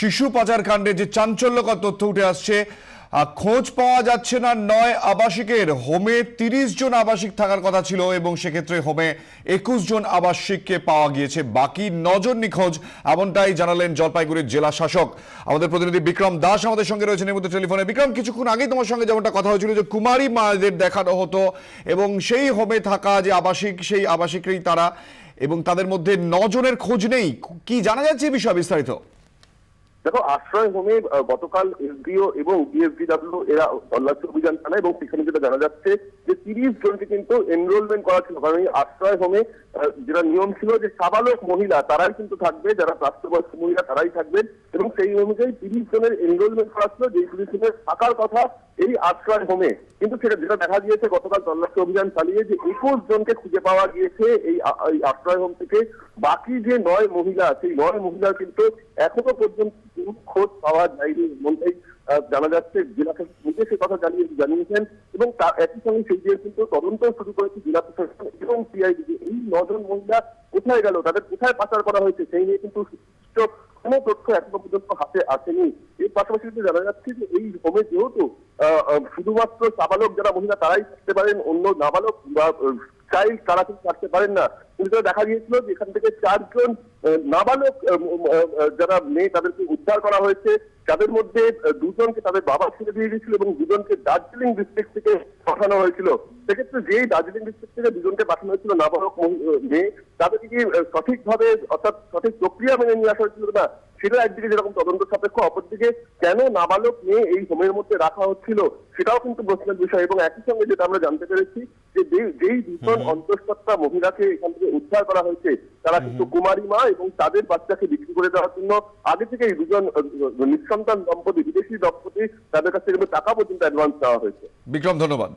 শিশু পাচার কাণ্ডে যে চাঞ্চল্যকর তথ্য উঠে আসছে, খোঁজ পাওয়া যাচ্ছে না ৯ আবাসিকের। হোমে ৩০ জন আবাসিক থাকার কথা ছিল এবং সেক্ষেত্রে হোমে ২১ জন আবাসিককে পাওয়া গিয়েছে, বাকি ৯ জন নিখোঁজ, এমনটাই জানালেন জলপাইগুড়ির জেলা শাসক। আমাদের প্রতিনিধি বিক্রম দাস আমাদের সঙ্গে রয়েছেন এই মুহূর্তে টেলিফোনে। বিক্রম, কিছুক্ষণ আগেই তোমার সঙ্গে যেমনটা কথা হয়েছিল যে কুমারী মাদের দেখানো হতো এবং সেই হোমে থাকা যে আবাসিক, সেই আবাসিকই তারা, এবং তাদের মধ্যে ৯ জনের খোঁজ নেই। কি জানা যাচ্ছে এই বিষয়ে বিস্তারিত? দেখো, আশ্রয় হোমে গতকাল এসডিও এবং বিএসডিডব্লিউ এরা তল্লাশি অভিযান চালায় এবং সেখানে যেটা জানা যাচ্ছে যে ৩০ জনকে কিন্তু এনরোলমেন্ট করা ছিল। কারণ এই আশ্রয় হোমে যেটা নিয়ম ছিল যে সাবালক মহিলা তারাই কিন্তু থাকবে, যারা প্রাপ্তবয়স্ক মহিলা তারাই থাকবেন, এবং সেই অনুযায়ী ৩০ জনের এনরোলমেন্ট করা ছিল, যেই ৩০ জনের থাকার কথা এই আশ্রয় হোমে। কিন্তু সেটা যেটা দেখা গিয়েছে গতকাল তল্লাশি অভিযান চালিয়ে যে ২১ জনকে খুঁজে পাওয়া গিয়েছে এই আশ্রয় হোম থেকে। বাকি যে ৯ মহিলা, সেই ৯ মহিলার কিন্তু এখনো পর্যন্ত খোঁজ পাওয়া যায়নি এমনটাই জানা যাচ্ছে। জেলা শাসক নিজে সে কথা জানিয়েছেন এবং তার একই সঙ্গে সেই দিয়ে কিন্তু তদন্ত শুরু করেছে জেলা প্রশাসন এবং সিআইডি। এই ৯ জন মহিলা কোথায় গেল, তাদের কোথায় পাচার করা হয়েছে, সেই নিয়ে কিন্তু কোনো তথ্য এখনো পর্যন্ত হাতে আসেনি। এর পাশাপাশি কিন্তু জানা যাচ্ছে যে এই হোমে যেহেতু শুধুমাত্র সাবালক যারা মহিলা তারাই থাকতে পারেন, অন্য নাবালক বা চাইল্ড তারা কিন্তু থাকতে পারেন না। কিন্তু দেখা গিয়েছিল যে এখান থেকে ৪ জন নাবালক যারা মেয়ে তাদেরকে উদ্ধার করা হয়েছে, যাদের মধ্যে ২ জনকে তাদের বাবা ছেড়ে দিয়ে দিয়েছিল এবং ২ জনকে দার্জিলিং ডিস্ট্রিক্ট থেকে পাঠানো হয়েছিল। সেক্ষেত্রে যেই দার্জিলিং ডিস্ট্রিক্ট থেকে ২ জনকে পাঠানো হয়েছিল নাবালক মেয়ে, তাদেরকে কি সঠিকভাবে অর্থাৎ সঠিক প্রক্রিয়া মেনে নিয়ে আসা হয়েছিল না, সেটা একদিকে যেরকম তদন্ত সাপেক্ষ, অপরদিকে কেন নাবালক মেয়ে এই হোমের মধ্যে রাখা হচ্ছিল সেটাও কিন্তু প্রশ্নের বিষয়। এবং একই সঙ্গে যেটা আমরা জানতে পেরেছি যে যেই ২ জন অন্তঃসত্ত্বা মহিলাকে এখান থেকে উদ্ধার করা হয়েছে তারা কিন্তু কুমারী মা, এবং তাদের বাচ্চাকে বিক্রি করে দেওয়ার জন্য আগে থেকে এই ২ জন নিঃসন্তান দম্পতি, বিদেশি দম্পতি, তাদের কাছ থেকে টাকা পর্যন্ত অ্যাডভান্স দেওয়া হয়েছে। বিক্রম, ধন্যবাদ।